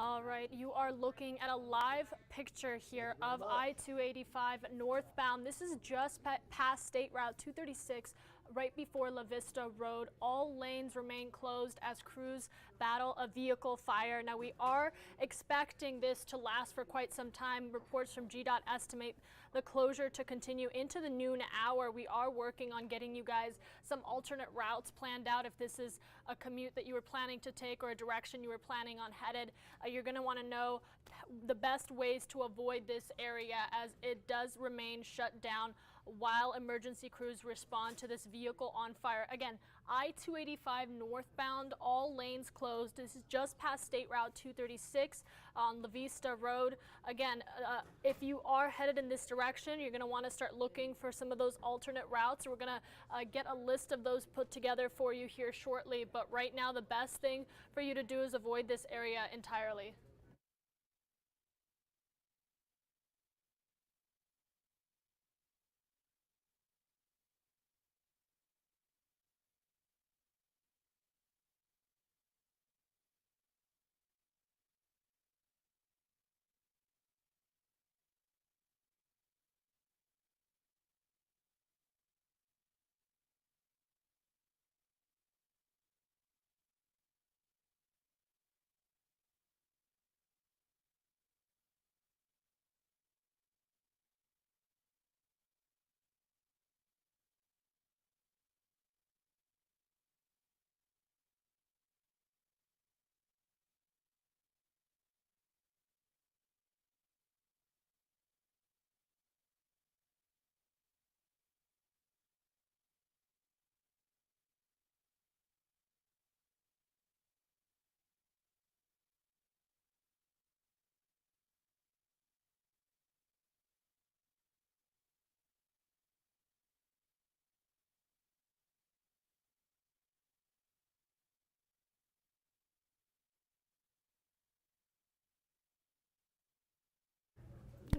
All right, you are looking at a live picture here of I-285 northbound. This is just past State Route 236, right before Lavista Road. All lanes remain closed as crews battle a vehicle fire. Now, we are expecting this to last for quite some time. Reports from GDOT estimate the closure to continue into the noon hour. We are working on getting you guys some alternate routes planned out if this is a commute that you were planning to take or a direction you were planning on headed. You're going to want to know the best ways to avoid this area as it does remain shut down while emergency crews respond to this vehicle on fire. Again, I-285 northbound, all lanes closed. This is just past State Route 236 on Lavista Road. Again, if you are headed in this direction, you're going to want to start looking for some of those alternate routes. We're going to get a list of those put together for you here shortly. But right now, the best thing for you to do is avoid this area entirely.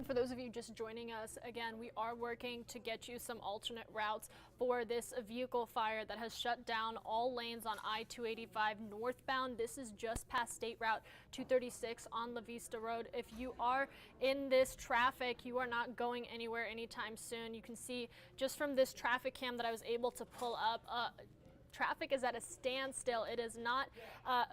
For those of you just joining us, again, we are working to get you some alternate routes for this vehicle fire that has shut down all lanes on I-285 northbound. This is just past State Route 236 on Lavista Road. If you are in this traffic, you are not going anywhere anytime soon. You can see just from this traffic cam that I was able to pull up, traffic is at a standstill. It is not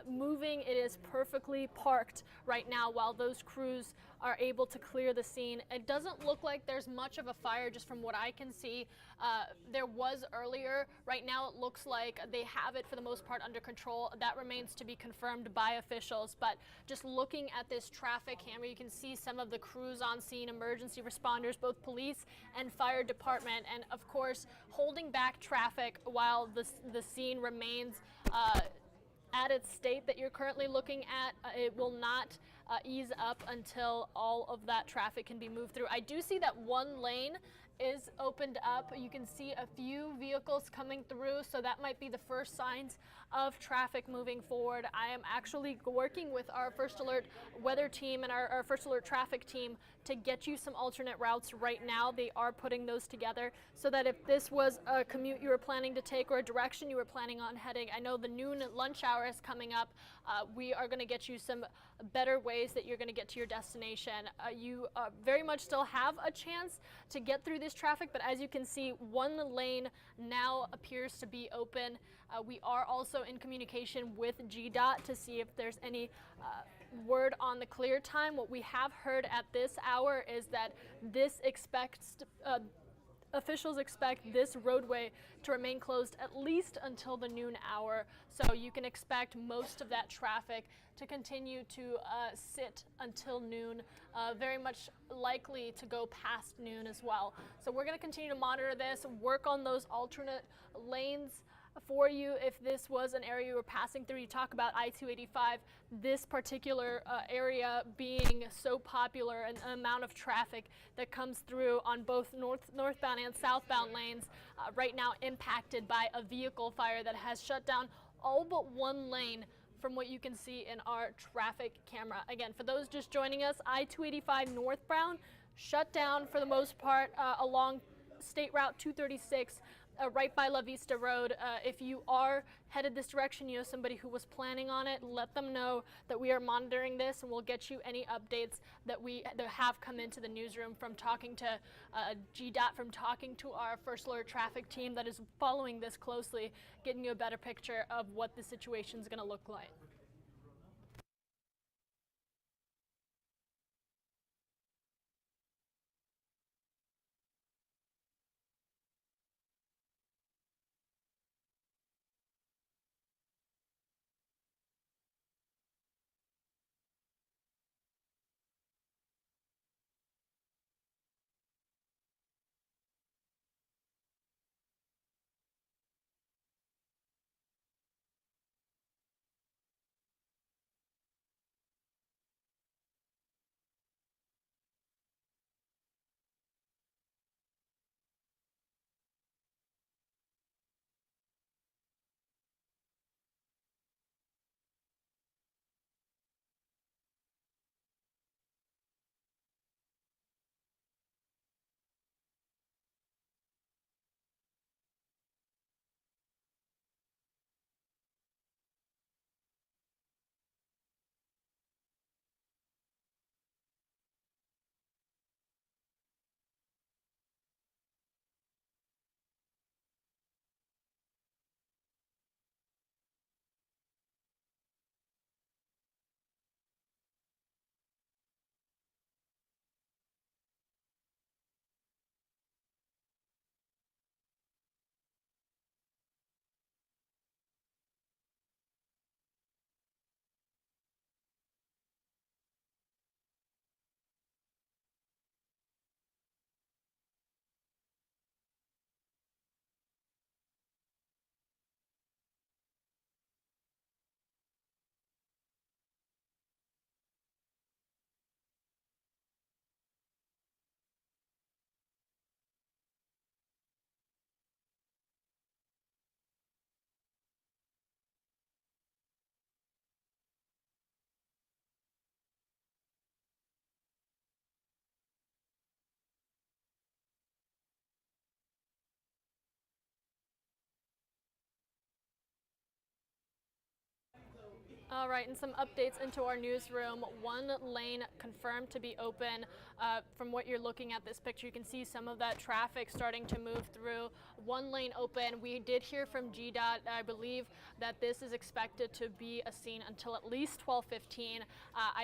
moving. It is perfectly parked right now while those crews are able to clear the scene. It doesn't look like there's much of a fire just from what I can see. There was earlier. Right now it looks like they have it for the most part under control. That remains to be confirmed by officials. But just looking at this traffic camera, you can see some of the crews on scene, emergency responders, both police and fire department, and of course holding back traffic while the scene remains at its state that you're currently looking at. It will not ease up until all of that traffic can be moved through. I do see that one lane is opened up. You can see a few vehicles coming through, so that might be the first signs of traffic moving forward. I am actually working with our First Alert weather team and our First Alert traffic team to get you some alternate routes right now. They are putting those together so that if this was a commute you were planning to take or a direction you were planning on heading, I know the noon lunch hour is coming up. We are going to get you some better ways that you're going to get to your destination. You very much still have a chance to get through this traffic, but as you can see, one lane now appears to be open. We are also in communication with GDOT to see if there's any word on the clear time. What we have heard at this hour is that officials expect this roadway to remain closed at least until the noon hour. So you can expect most of that traffic to continue to sit until noon, very much likely to go past noon as well. So we're going to continue to monitor this, work on those alternate lanes for you. If this was an area you were passing through, you talk about I-285, this particular area being so popular and the amount of traffic that comes through on both northbound and southbound lanes right now impacted by a vehicle fire that has shut down all but one lane from what you can see in our traffic camera. Again, for those just joining us, I-285 northbound shut down for the most part along State Route 236, right by Lavista Road. If you are headed this direction, you know somebody who was planning on it, let them know that we are monitoring this, and we'll get you any updates that have come into the newsroom from talking to GDOT, from talking to our First Alert traffic team that is following this closely, getting you a better picture of what the situation is going to look like. All right, and some updates into our newsroom. One lane confirmed to be open. From what you're looking at this picture, you can see some of that traffic starting to move through. One lane open. We did hear from GDOT, I believe, that this is expected to be a scene until at least 12:15.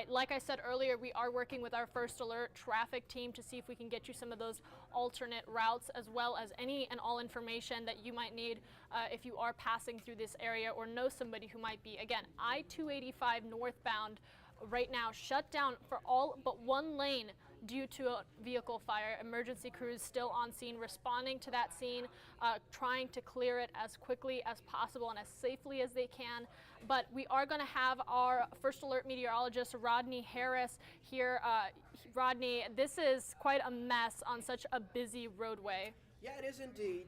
Like I said earlier, we are working with our First Alert traffic team to see if we can get you some of those alternate routes, as well as any and all information that you might need if you are passing through this area or know somebody who might be. Again, I-285 northbound right now shut down for all but one lane due to a vehicle fire. Emergency crews still on scene, responding to that scene, trying to clear it as quickly as possible and as safely as they can. But we are going to have our First Alert meteorologist, Rodney Harris, here. Rodney, this is quite a mess on such a busy roadway. Yeah, it is indeed,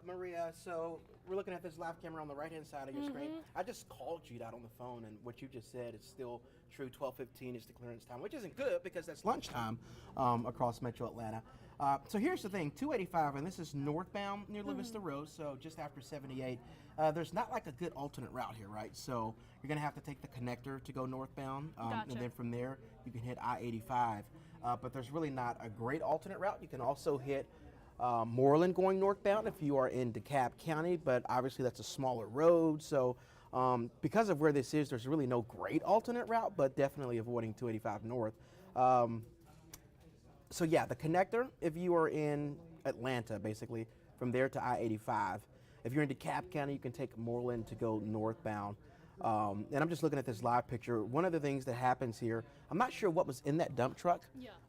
Maria. So we're looking at this live camera on the right-hand side of your screen. I just called GDOT on the phone, and what you just said is still true. 12:15 is the clearance time, which isn't good because that's lunchtime across Metro Atlanta. So here's the thing, 285, and this is northbound near Lavista Road, so just after 78. There's not like a good alternate route here, right? So you're going to have to take the connector to go northbound, Gotcha. and then from there you can hit I-85. But there's really not a great alternate route. You can also hit Moreland going northbound if you are in DeKalb County, but obviously that's a smaller road. So because of where this is, there's really no great alternate route, but definitely avoiding 285 north. So yeah, the connector, if you are in Atlanta, basically, from there to I-85. If you're in DeKalb County, you can take Moreland to go northbound. And I'm just looking at this live picture. One of the things that happens here, I'm not sure what was in that dump truck,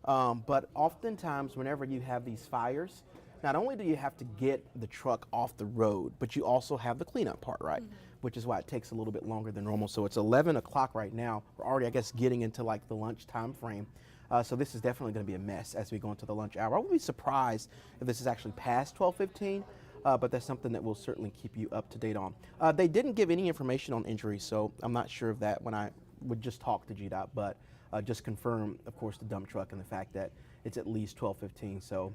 but oftentimes whenever you have these fires, not only do you have to get the truck off the road, but you also have the cleanup part, right? Which is why it takes a little bit longer than normal. So it's 11 o'clock right now. We're already, I guess, getting into like the lunch time frame. So this is definitely going to be a mess as we go into the lunch hour. I would be surprised if this is actually past 12:15. But that's something that we'll certainly keep you up to date on. They didn't give any information on injuries, so I'm not sure of that when I would just talk to GDOT, but just confirm, of course, the dump truck and the fact that it's at least 12:15. So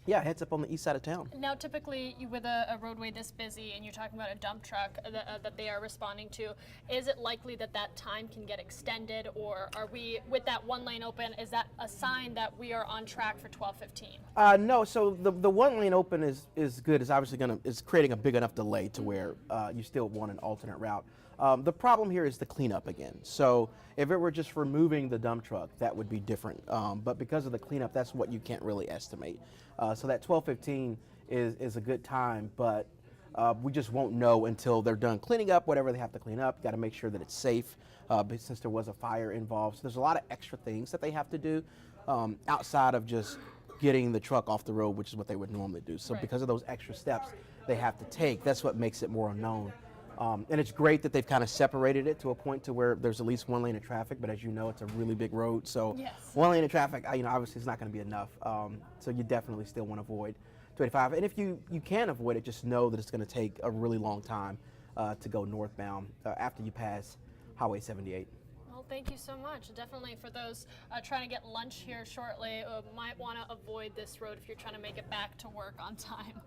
Yeah, heads up on the east side of town. Now, typically, with a roadway this busy, and you're talking about a dump truck that they are responding to, is it likely that that time can get extended, or are we, with that one lane open, is that a sign that we are on track for 12:15? No, so the one lane open is good. It's obviously is creating a big enough delay to where you still want an alternate route. The problem here is the cleanup again. So if it were just removing the dump truck, that would be different. But because of the cleanup, that's what you can't really estimate. So that 12:15 is a good time, but we just won't know until they're done cleaning up whatever they have to clean up. Got to make sure that it's safe, since there was a fire involved. So there's a lot of extra things that they have to do outside of just getting the truck off the road, which is what they would normally do. So Right. because of those extra steps they have to take, that's what makes it more unknown. And it's great that they've kind of separated it to a point to where there's at least one lane of traffic, but as you know, it's a really big road. So Yes. one lane of traffic, obviously it's not going to be enough. So you definitely still want to avoid 285. And if you can avoid it, just know that it's going to take a really long time to go northbound after you pass Highway 78. Well, thank you so much. Definitely for those trying to get lunch here shortly, might want to avoid this road if you're trying to make it back to work on time.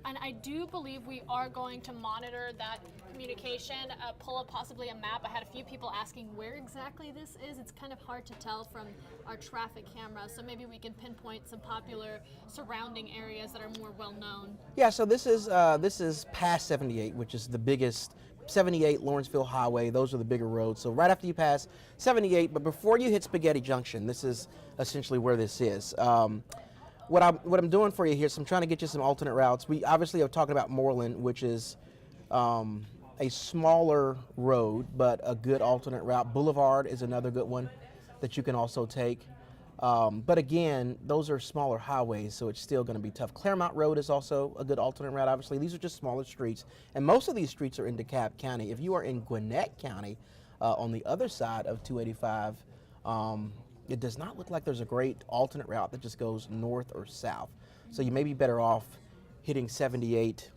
And I do believe we are going to monitor that communication, pull up possibly a map. I had a few people asking where exactly this is. It's kind of hard to tell from our traffic camera, so maybe we can pinpoint some popular surrounding areas that are more well known. Yeah, so this is past 78, which is the biggest. 78 Lawrenceville Highway, those are the bigger roads. So right after you pass 78, but before you hit Spaghetti Junction, this is essentially where this is. What I'm doing for you here is I'm trying to get you some alternate routes. We obviously are talking about Moreland, which is a smaller road, but a good alternate route. Boulevard is another good one that you can also take. But again, those are smaller highways, so it's still going to be tough. Claremont Road is also a good alternate route, obviously. These are just smaller streets, and most of these streets are in DeKalb County. If you are in Gwinnett County, on the other side of 285, it does not look like there's a great alternate route that just goes north or south. So you may be better off hitting 78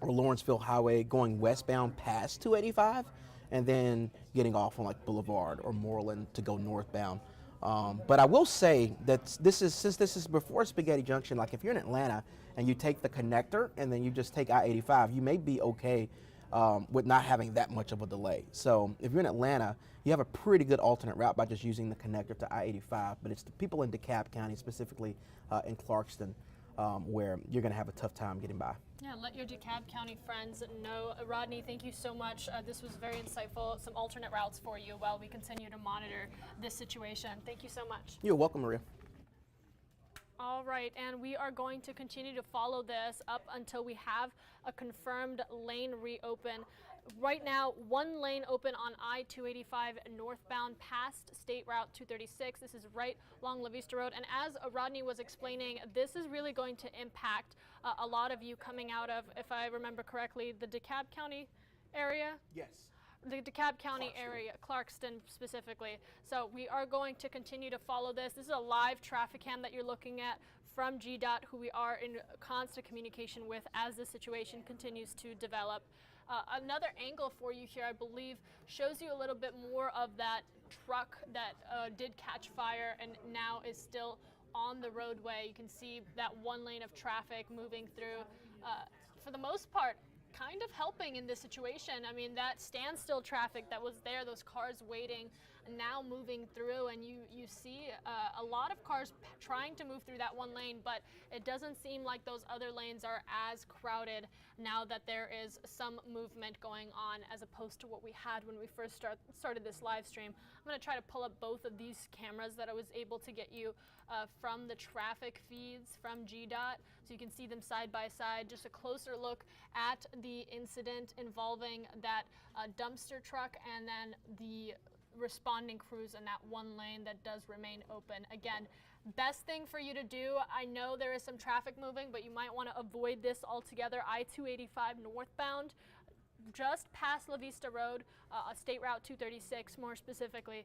or Lawrenceville Highway, going westbound past 285, and then getting off on like Boulevard or Moreland to go northbound. But I will say that since this is before Spaghetti Junction, like if you're in Atlanta and you take the connector and then you just take I-85, you may be okay with not having that much of a delay. So if you're in Atlanta, you have a pretty good alternate route by just using the connector to I-85, but it's the people in DeKalb County, specifically in Clarkston, where you're going to have a tough time getting by. Yeah, let your DeKalb County friends know. Rodney, thank you so much. This was very insightful. Some alternate routes for you while we continue to monitor this situation. Thank you so much. You're welcome, Maria. All right, and we are going to continue to follow this up until we have a confirmed lane reopen. Right now, one lane open on I-285 northbound past State Route 236. This is right along Lavista Road. And as Rodney was explaining, this is really going to impact a lot of you coming out of, if I remember correctly, the DeKalb County area? Yes. The DeKalb County area, Clarkston specifically. So we are going to continue to follow this. This is a live traffic cam that you're looking at from GDOT, who we are in constant communication with as the situation continues to develop. Another angle for you here, I believe, shows you a little bit more of that truck that did catch fire and now is still on the roadway. You can see that one lane of traffic moving through. For the most part, kind of helping in this situation. I mean, that standstill traffic that was there, those cars waiting, now moving through, and you see a lot of cars trying to move through that one lane, but it doesn't seem like those other lanes are as crowded now that there is some movement going on as opposed to what we had when we first started this live stream. I'm going to try to pull up both of these cameras that I was able to get you from the traffic feeds from GDOT, so you can see them side by side. Just a closer look at the incident involving that dumpster truck and then the responding crews in that one lane that does remain open. Again, best thing for you to do, I know there is some traffic moving, but you might want to avoid this altogether. I-285 northbound, just past Lavista Road, State Route 236 more specifically,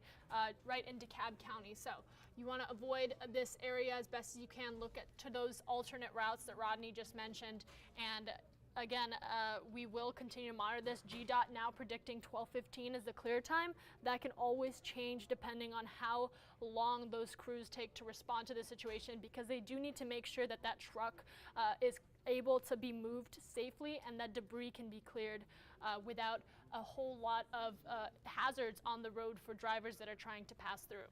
right in DeKalb County. So you want to avoid this area as best as you can. Look to those alternate routes that Rodney just mentioned, and again, we will continue to monitor this. GDOT now predicting 12:15 is the clear time. That can always change depending on how long those crews take to respond to the situation, because they do need to make sure that that truck is able to be moved safely and that debris can be cleared without a whole lot of hazards on the road for drivers that are trying to pass through.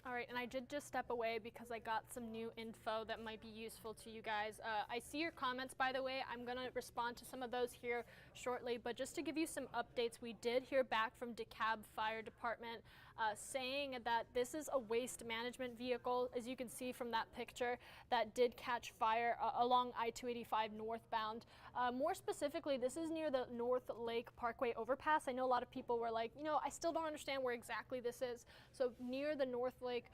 All right, and I did just step away because I got some new info that might be useful to you guys. I see your comments, by the way. I'm going to respond to some of those here shortly, but just to give you some updates, we did hear back from DeKalb Fire Department saying that this is a waste management vehicle, as you can see from that picture, that did catch fire along I-285 northbound. More specifically, this is near the North Lake Parkway overpass. I know a lot of people were like, you know, I still don't understand where exactly this is. So near the North Lake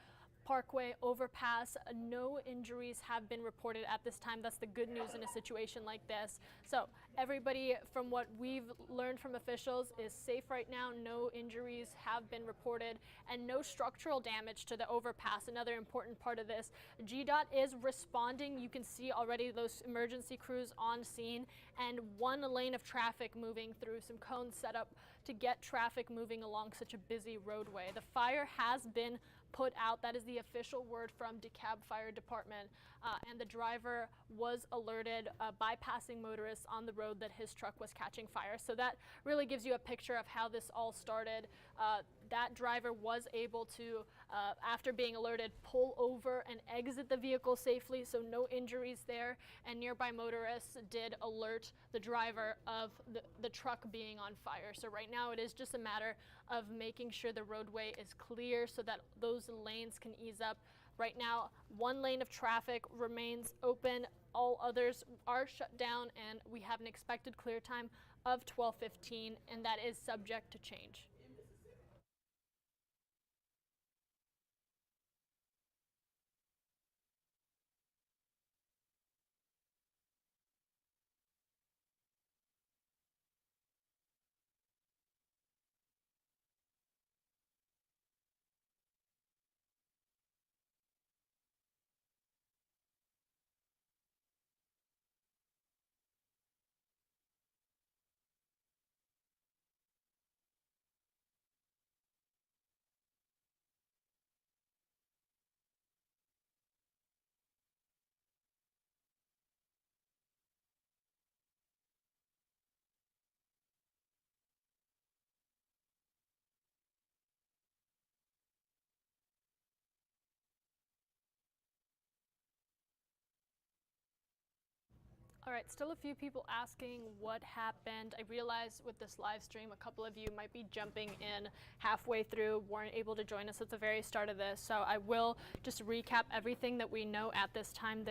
Parkway overpass, no injuries have been reported at this time. That's the good news in a situation like this. So everybody, from what we've learned from officials, is safe right now. No injuries have been reported and no structural damage to the overpass. Another important part of this, GDOT is responding. You can see already those emergency crews on scene and one lane of traffic moving through, some cones set up to get traffic moving along such a busy roadway. The fire has been put out. That is the official word from DeKalb Fire Department, and the driver was alerted by passing motorists on the road that his truck was catching fire. So that really gives you a picture of how this all started. That driver was able to, after being alerted, pull over and exit the vehicle safely, so no injuries there, and nearby motorists did alert the driver of the truck being on fire. So right now it is just a matter of making sure the roadway is clear so that those lanes can ease up. Right now, one lane of traffic remains open. All others are shut down, and we have an expected clear time of 12:15, and that is subject to change. All right, still a few people asking what happened. I realize with this live stream, a couple of you might be jumping in halfway through, weren't able to join us at the very start of this. So I will just recap everything that we know at this time.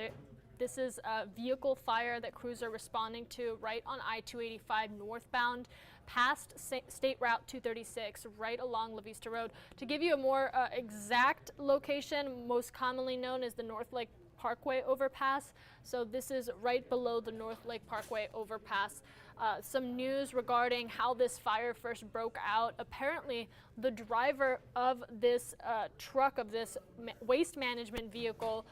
This is a vehicle fire that crews are responding to right on I-285 northbound, past State Route 236, right along Lavista Road. To give you a more exact location, most commonly known as the North Lake Parkway overpass. So this is right below the North Lake Parkway overpass. Some news regarding how this fire first broke out. Apparently, the driver of this truck, of this waste management vehicle,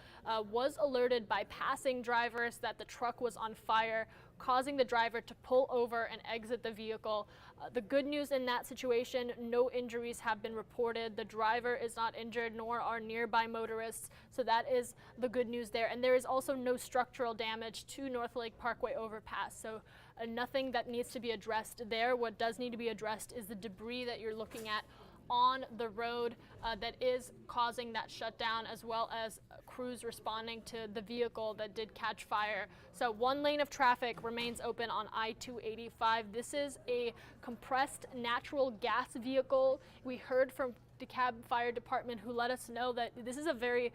was alerted by passing drivers that the truck was on fire, causing the driver to pull over and exit the vehicle. The good news in that situation, no injuries have been reported. The driver is not injured, nor are nearby motorists. So that is the good news there. And there is also no structural damage to North Lake Parkway overpass. So nothing that needs to be addressed there. What does need to be addressed is the debris that you're looking at on the road that is causing that shutdown, as well as crews responding to the vehicle that did catch fire. So one lane of traffic remains open on I-285. This is a compressed natural gas vehicle. We heard from DeKalb Fire Department, who let us know that this is a very,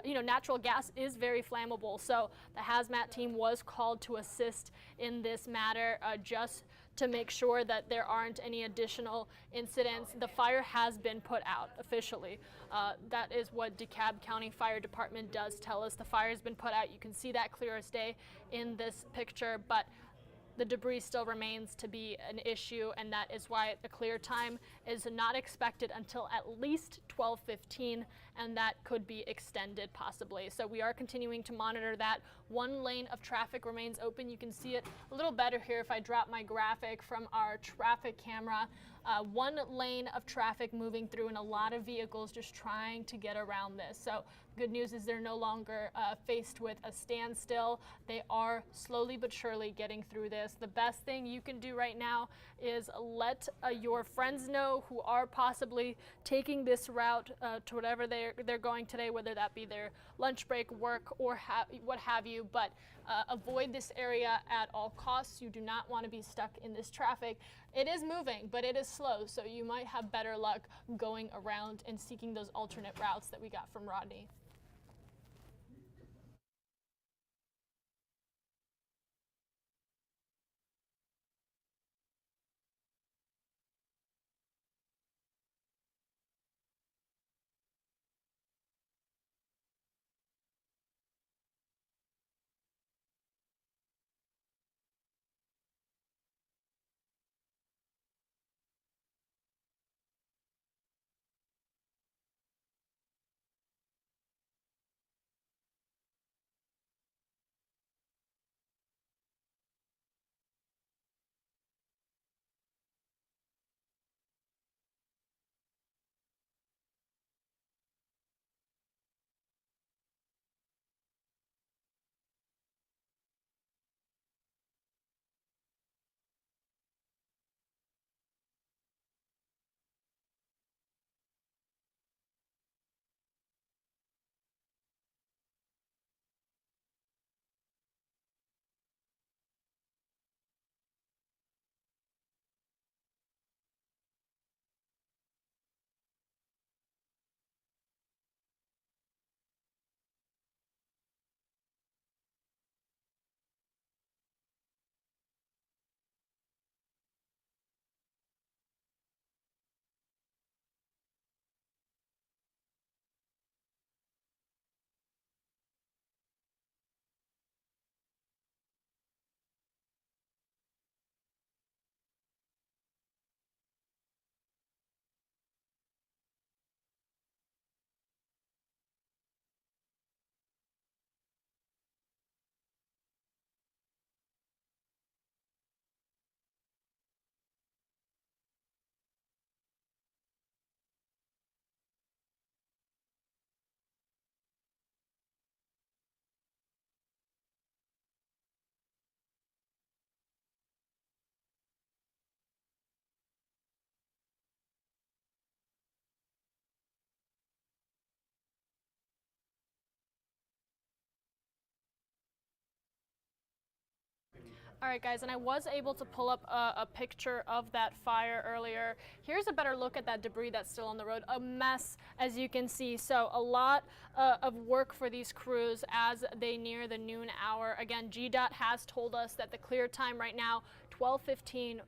natural gas is very flammable. So the hazmat team was called to assist in this matter, just to make sure that there aren't any additional incidents. The fire has been put out officially. That is what DeKalb County Fire Department does tell us. The fire has been put out. You can see that clear as day in this picture, but the debris still remains to be an issue, and that is why the clear time is not expected until at least 12:15, and that could be extended possibly. So we are continuing to monitor that. One lane of traffic remains open. You can see it a little better here if I drop my graphic from our traffic camera. One lane of traffic moving through, and a lot of vehicles just trying to get around this. So good news is they're no longer faced with a standstill. They are slowly but surely getting through this. The best thing you can do right now is let your friends know who are possibly taking this route to whatever they're going today, whether that be their lunch break, work, or what have you. But avoid this area at all costs. You do not want to be stuck in this traffic. It is moving, but it is slow, so you might have better luck going around and seeking those alternate routes that we got from Rodney. All right, guys, and I was able to pull up a picture of that fire earlier. Here's a better look at that debris that's still on the road. A mess, as you can see. So a lot of work for these crews as they near the noon hour. Again, GDOT has told us that the clear time right now, 12:15,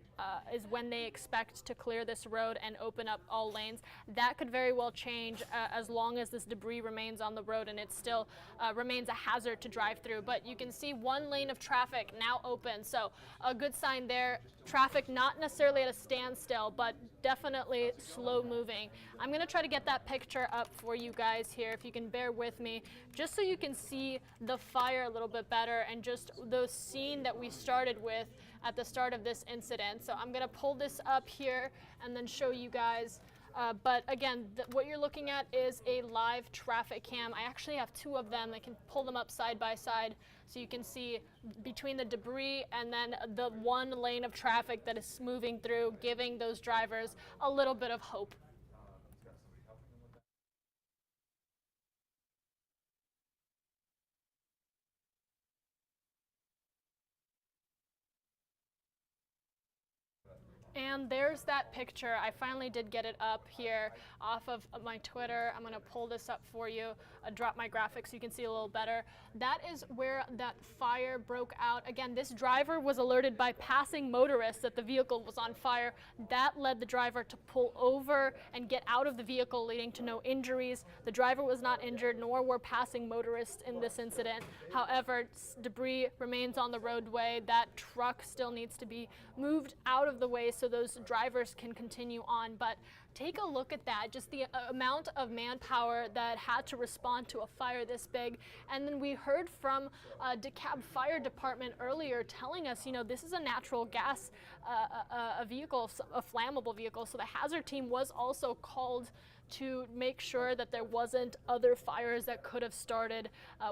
is when they expect to clear this road and open up all lanes. That could very well change as long as this debris remains on the road and it still remains a hazard to drive through. But you can see one lane of traffic now open, so a good sign there. Traffic not necessarily at a standstill, but definitely slow moving. I'm going to try to get that picture up for you guys here, if you can bear with me, just so you can see the fire a little bit better and just the scene that we started with at the start of this incident. So I'm going to pull this up here and then show you guys. But again, what you're looking at is a live traffic cam. I actually have two of them. I can pull them up side by side so you can see between the debris and then the one lane of traffic that is moving through, giving those drivers a little bit of hope. And there's that picture. I finally did get it up here off of my Twitter. I'm going to pull this up for you, drop my graphics so you can see a little better. That is where that fire broke out. Again, this driver was alerted by passing motorists that the vehicle was on fire. That led the driver to pull over and get out of the vehicle, leading to no injuries. The driver was not injured, nor were passing motorists in this incident. However, debris remains on the roadway. That truck still needs to be moved out of the way so those drivers can continue on. But take a look at that, just the amount of manpower that had to respond to a fire this big. And then we heard from DeKalb Fire Department earlier telling us, you know, this is a natural gas a vehicle, a flammable vehicle. So the hazard team was also called to make sure that there wasn't other fires that could have started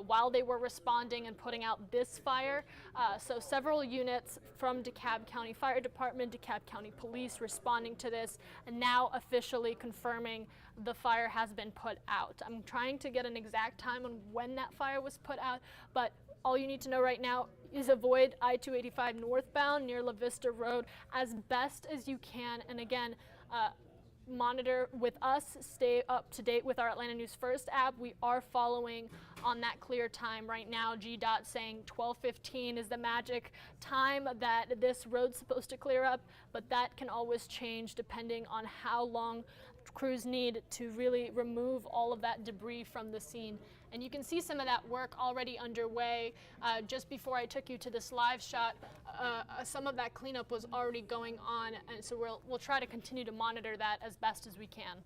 while they were responding and putting out this fire. So several units from DeKalb County Fire Department, DeKalb County Police responding to this, and now officially confirming the fire has been put out. I'm trying to get an exact time on when that fire was put out, but all you need to know right now is avoid I-285 northbound near Lavista Road as best as you can. And again, monitor with us, stay up to date with our Atlanta News First app. We are following on that clear time right now. GDOT saying 12:15 is the magic time that this road's supposed to clear up, but that can always change depending on how long crews need to really remove all of that debris from the scene. And you can see some of that work already underway. Just before I took you to this live shot, some of that cleanup was already going on, and so we'll try to continue to monitor that as best as we can.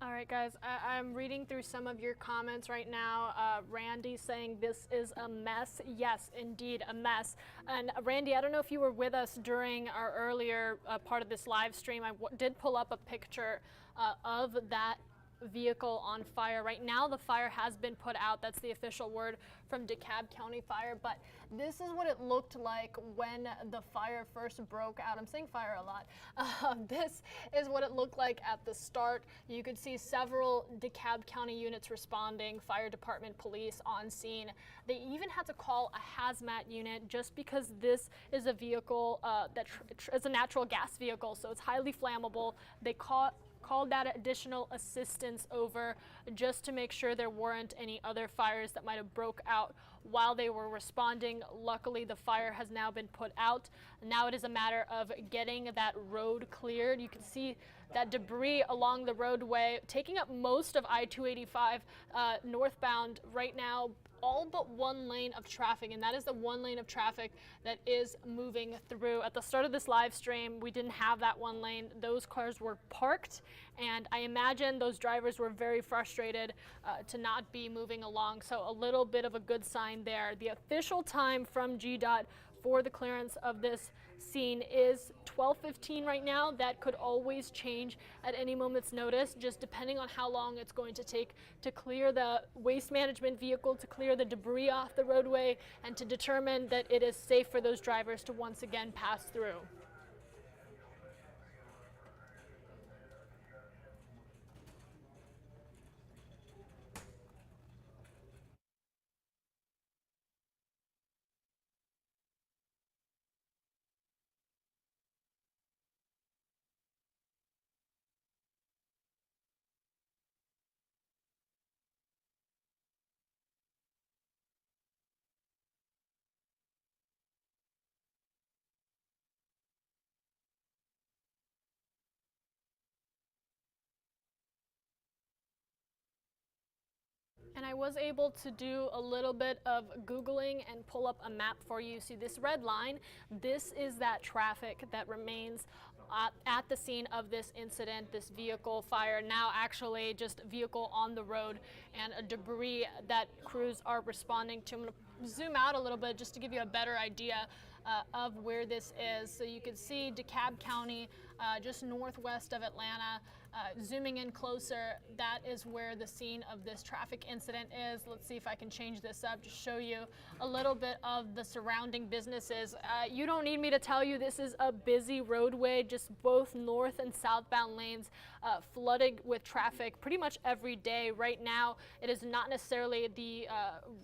All right, guys, I'm reading through some of your comments right now. Randy saying this is a mess. Yes, indeed, a mess. And Randy, I don't know if you were with us during our earlier part of this live stream. I did pull up a picture of that vehicle on fire. Right now the fire has been put out. That's the official word from DeKalb County Fire, but this is what it looked like when the fire first broke out. I'm saying fire a lot. This is what it looked like at the start. You could see several DeKalb County units responding, fire department, police on scene. They even had to call a hazmat unit just because this is a vehicle that is a natural gas vehicle, so it's highly flammable. They called that additional assistance over just to make sure there weren't any other fires that might have broke out while they were responding. Luckily, the fire has now been put out. Now it is a matter of getting that road cleared. You can see that debris along the roadway taking up most of I-285 northbound right now. All but one lane of traffic, and that is the one lane of traffic that is moving through. At the start of this live stream, we didn't have that one lane. Those cars were parked, and I imagine those drivers were very frustrated to not be moving along. So a little bit of a good sign there. The official time from GDOT for the clearance of this scene is 12:15 right now. That could always change at any moment's notice, just depending on how long it's going to take to clear the waste management vehicle, to clear the debris off the roadway, and to determine that it is safe for those drivers to once again pass through. And I was able to do a little bit of Googling and pull up a map for you. See this red line? This is that traffic that remains at the scene of this incident, this vehicle fire, now actually just vehicle on the road and a debris that crews are responding to. I'm going to zoom out a little bit just to give you a better idea of where this is. So you can see DeKalb County, just northwest of Atlanta. Zooming in closer, that is where the scene of this traffic incident is. Let's see if I can change this up to show you a little bit of the surrounding businesses. You don't need me to tell you this is a busy roadway, just both north and southbound lanes flooded with traffic pretty much every day. Right now, it is not necessarily the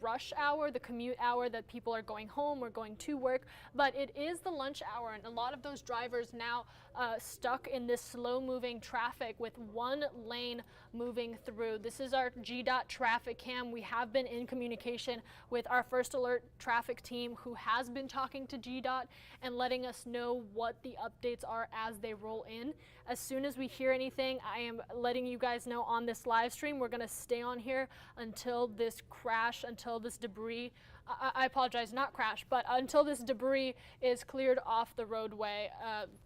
rush hour, the commute hour that people are going home or going to work, but it is the lunch hour, and a lot of those drivers now stuck in this slow-moving traffic with one lane moving through. This is our GDOT traffic cam. We have been in communication with our First Alert traffic team, who has been talking to GDOT and letting us know what the updates are as they roll in. As soon as we hear anything, I am letting you guys know on this live stream. We're going to stay on here until this crash, until this debris, I apologize, not crash, but until this debris is cleared off the roadway.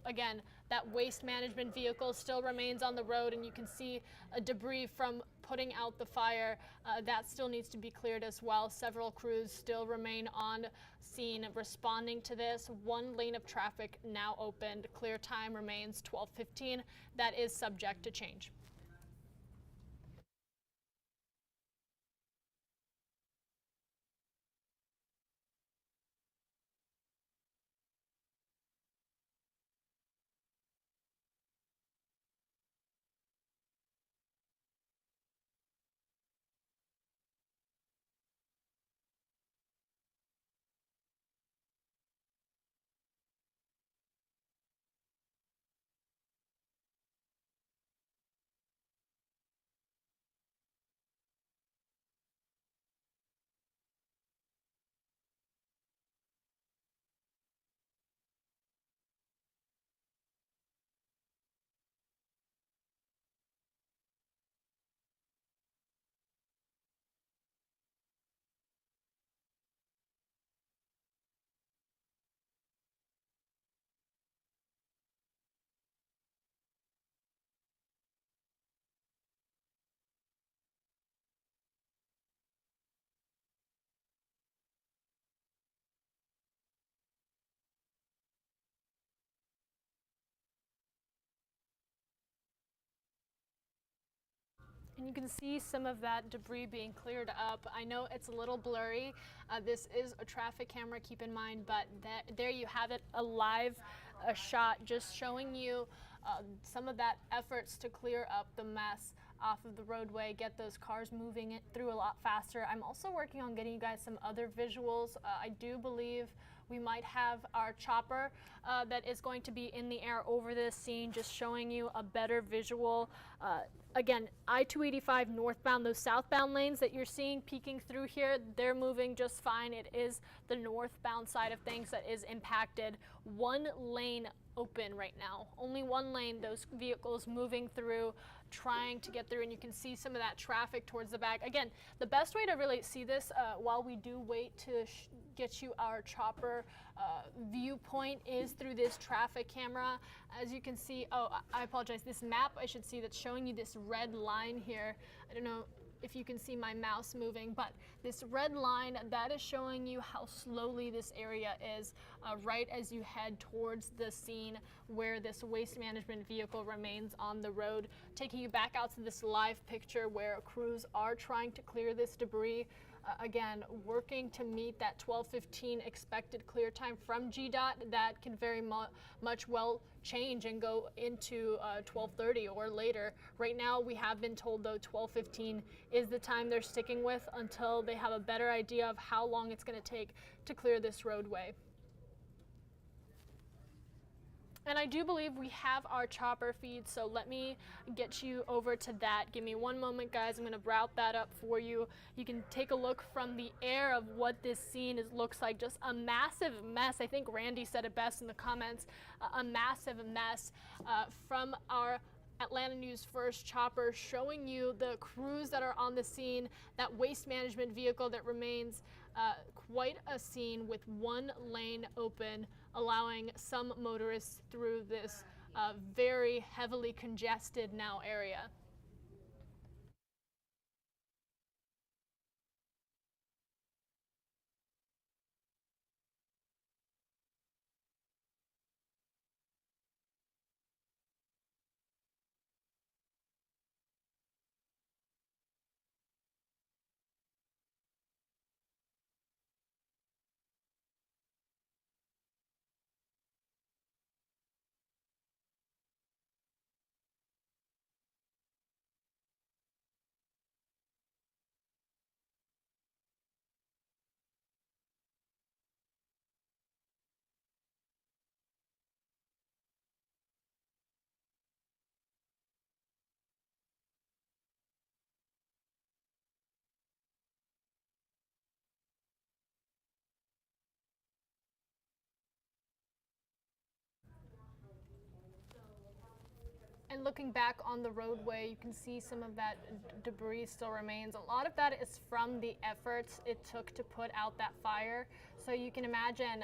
Again, that waste management vehicle still remains on the road, and you can see debris from putting out the fire. That still needs to be cleared as well. Several crews still remain on scene responding to this. One lane of traffic now opened. Clear time remains 12:15. That is subject to change. And you can see some of that debris being cleared up. I know it's a little blurry. This is a traffic camera, keep in mind, but there you have it, a live shot just showing you some of that efforts to clear up the mess off of the roadway, get those cars moving it through a lot faster. I'm also working on getting you guys some other visuals. I do believe we might have our chopper that is going to be in the air over this scene, just showing you a better visual. Again, I-285 northbound, those southbound lanes that you're seeing peeking through here, they're moving just fine. It is the northbound side of things that is impacted. One lane open right now, only one lane, those vehicles moving through, trying to get through, and you can see some of that traffic towards the back. Again, the best way to really see this while we do wait to get you our chopper viewpoint is through this traffic camera. As you can see, oh, I apologize, this map I should see that's showing you this red line here. I don't know if you can see my mouse moving, but this red line, that is showing you how slowly this area is right as you head towards the scene where this waste management vehicle remains on the road, taking you back out to this live picture where crews are trying to clear this debris. Again, working to meet that 12:15 expected clear time from GDOT. That can very much well change and go into 12:30 or later. Right now, we have been told, though, 12:15 is the time they're sticking with until they have a better idea of how long it's going to take to clear this roadway. And I do believe we have our chopper feed, so let me get you over to that. Give me one moment, guys. I'm going to route that up for you. You can take a look from the air of what this scene looks like. Just a massive mess. I think Randy said it best in the comments. A massive mess from our Atlanta News First chopper, showing you the crews that are on the scene, that waste management vehicle that remains. Quite a scene with one lane open, allowing some motorists through this very heavily congested now area. And looking back on the roadway, you can see some of that debris still remains. A lot of that is from the efforts it took to put out that fire. So you can imagine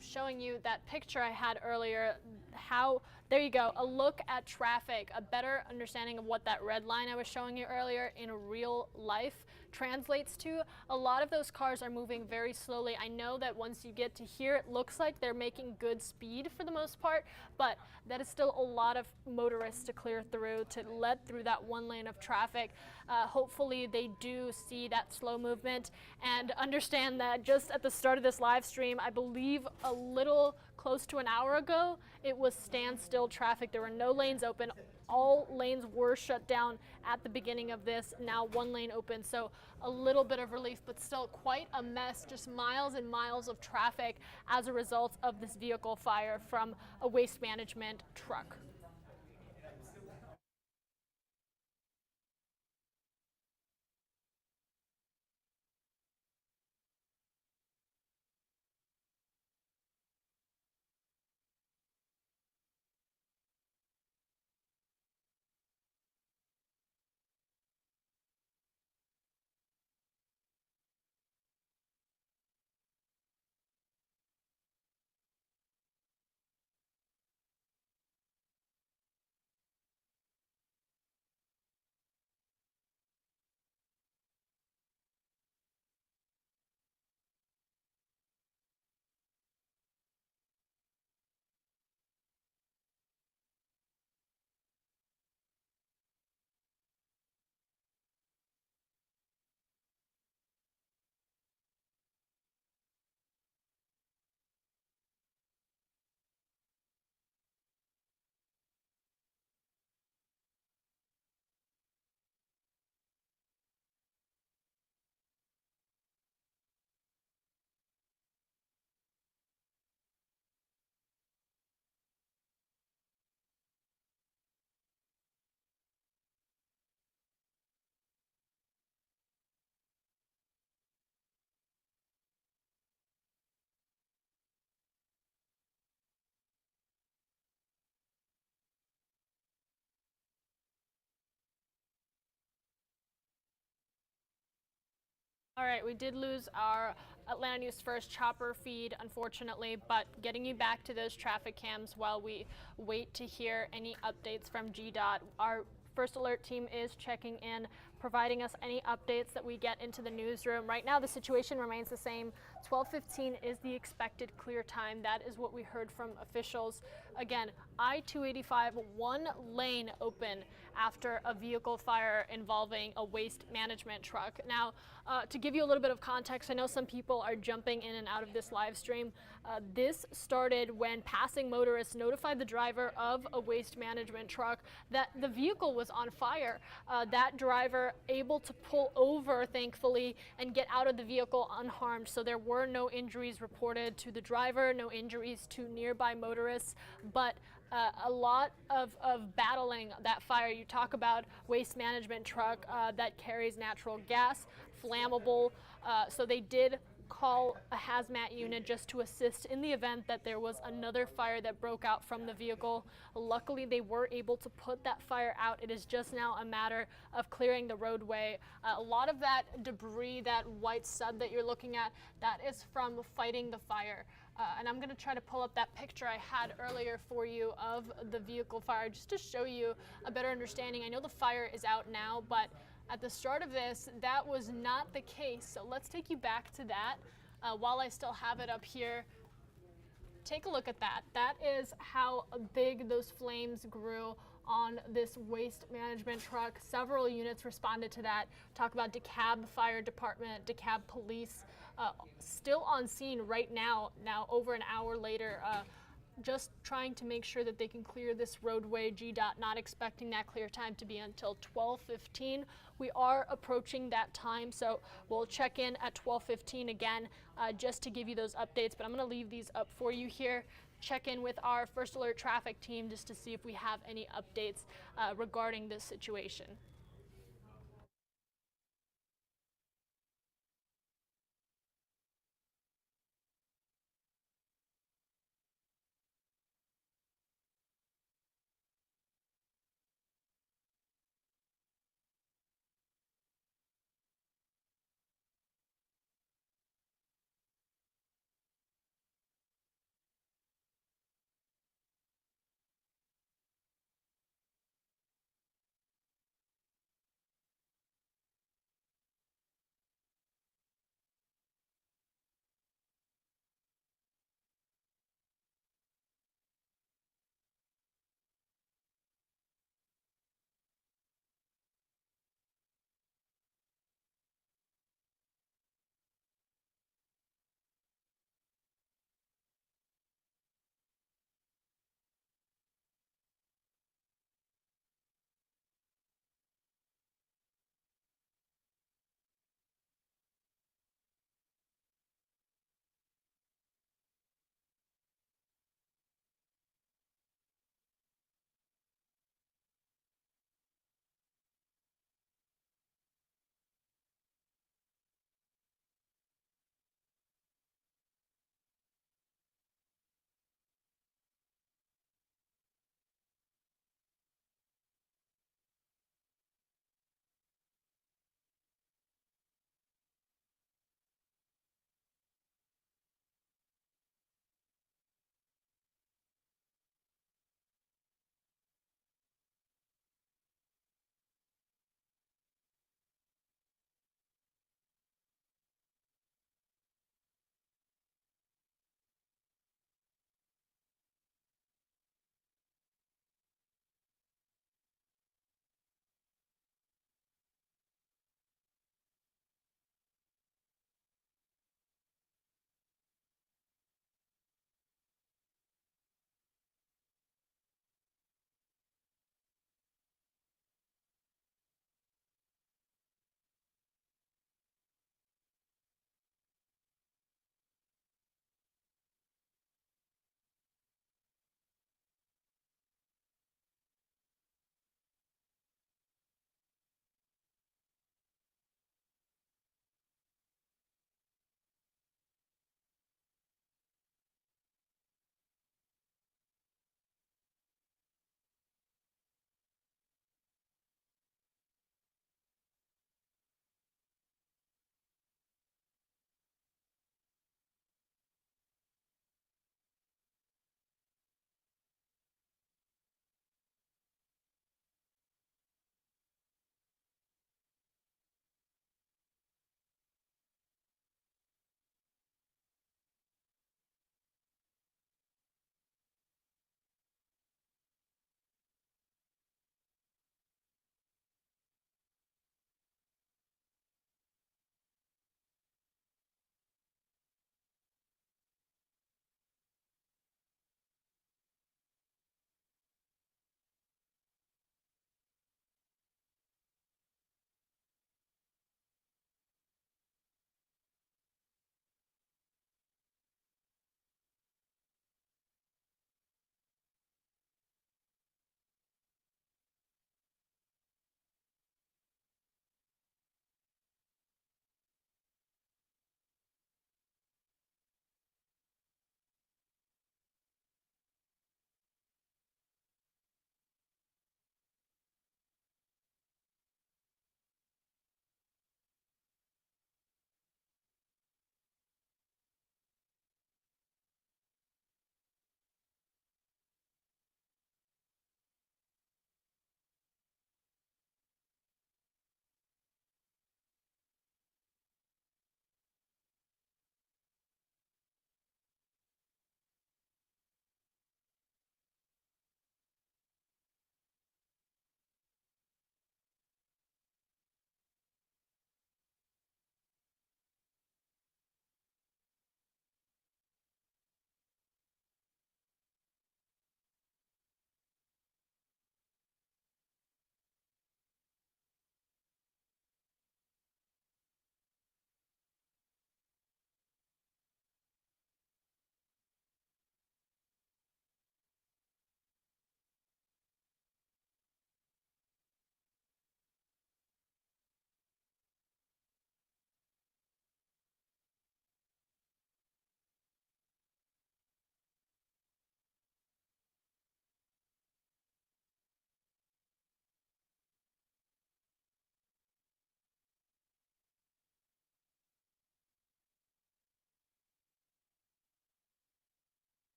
showing you that picture I had earlier, how, there you go, a look at traffic, a better understanding of what that red line I was showing you earlier in real life translates to. A lot of those cars are moving very slowly. I know that once you get to here, it looks like they're making good speed for the most part, but that is still a lot of motorists to clear through, to let through that one lane of traffic. Hopefully they do see that slow movement and understand that just at the start of this live stream, I believe a little close to an hour ago, it was standstill traffic. There were no lanes open. All lanes were shut down at the beginning of this. Now one lane open, so a little bit of relief, but still quite a mess. Just miles and miles of traffic as a result of this vehicle fire from a waste management truck. All right, we did lose our Atlanta News First chopper feed, unfortunately, but getting you back to those traffic cams while we wait to hear any updates from GDOT. Our First Alert team is checking in, providing us any updates that we get into the newsroom. Right now, the situation remains the same. 12:15 is the expected clear time. That is what we heard from officials. Again, I-285, one lane open after a vehicle fire involving a waste management truck. Now, to give you a little bit of context, I know some people are jumping in and out of this live stream. This started when passing motorists notified the driver of a waste management truck that the vehicle was on fire. That driver able to pull over, thankfully, and get out of the vehicle unharmed. So there were no injuries reported to the driver, no injuries to nearby motorists, but a lot of battling that fire. You talk about waste management truck that carries natural gas, flammable. So they did call a hazmat unit just to assist in the event that there was another fire that broke out from the vehicle. Luckily, they were able to put that fire out. It is just now a matter of clearing the roadway. A lot of that debris, that white sub that you're looking at, that is from fighting the fire. And I'm going to try to pull up that picture I had earlier for you of the vehicle fire just to show you a better understanding. I know the fire is out now, but at the start of this, that was not the case. So let's take you back to that while I still have it up here. Take a look at that. That is how big those flames grew on this waste management truck. Several units responded to that. Talk about DeKalb Fire Department, DeKalb Police, still on scene right now over an hour later, just trying to make sure that they can clear this roadway. GDOT not expecting that clear time to be until 12:15. We are approaching that time, so we'll check in at 12:15 again just to give you those updates, but I'm going to leave these up for you here. Check in with our First Alert traffic team just to see if we have any updates regarding this situation.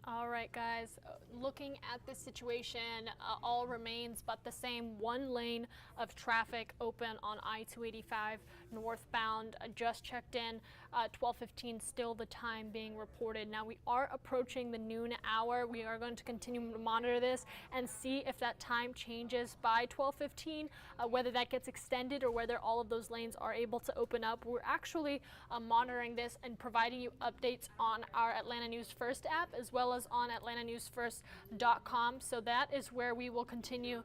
All right, guys, looking at the situation, all remains but the same. One lane of traffic open on I-285 northbound. Just checked in, 12:15, still the time being reported. Now we are approaching the noon hour. We are going to continue to monitor this and see if that time changes by 12:15, whether that gets extended or whether all of those lanes are able to open up. We're actually monitoring this and providing you updates on our Atlanta News First app, as well as on atlantanewsfirst.com. So that is where we will continue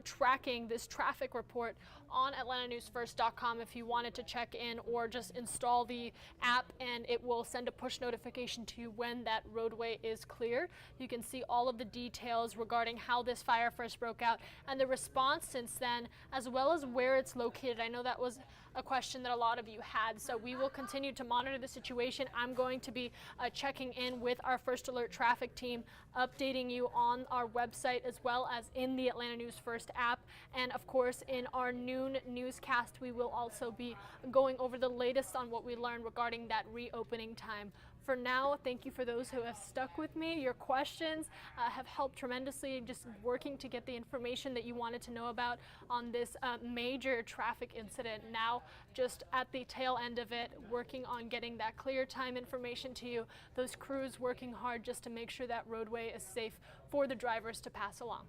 tracking this traffic report on atlantanewsfirst.com if you wanted to check in, or just install the app and it will send a push notification to you when that roadway is clear. You can see all of the details regarding how this fire first broke out and the response since then, as well as where it's located. I know that was a question that a lot of you had, so we will continue to monitor the situation. I'm going to be checking in with our First Alert traffic team, updating you on our website as well as in the Atlanta News First app. And of course, in our noon newscast, we will also be going over the latest on what we learned regarding that reopening time. For now, thank you for those who have stuck with me. Your questions have helped tremendously, just working to get the information that you wanted to know about on this major traffic incident. Now, just at the tail end of it, working on getting that clear time information to you. Those crews working hard just to make sure that roadway is safe for the drivers to pass along.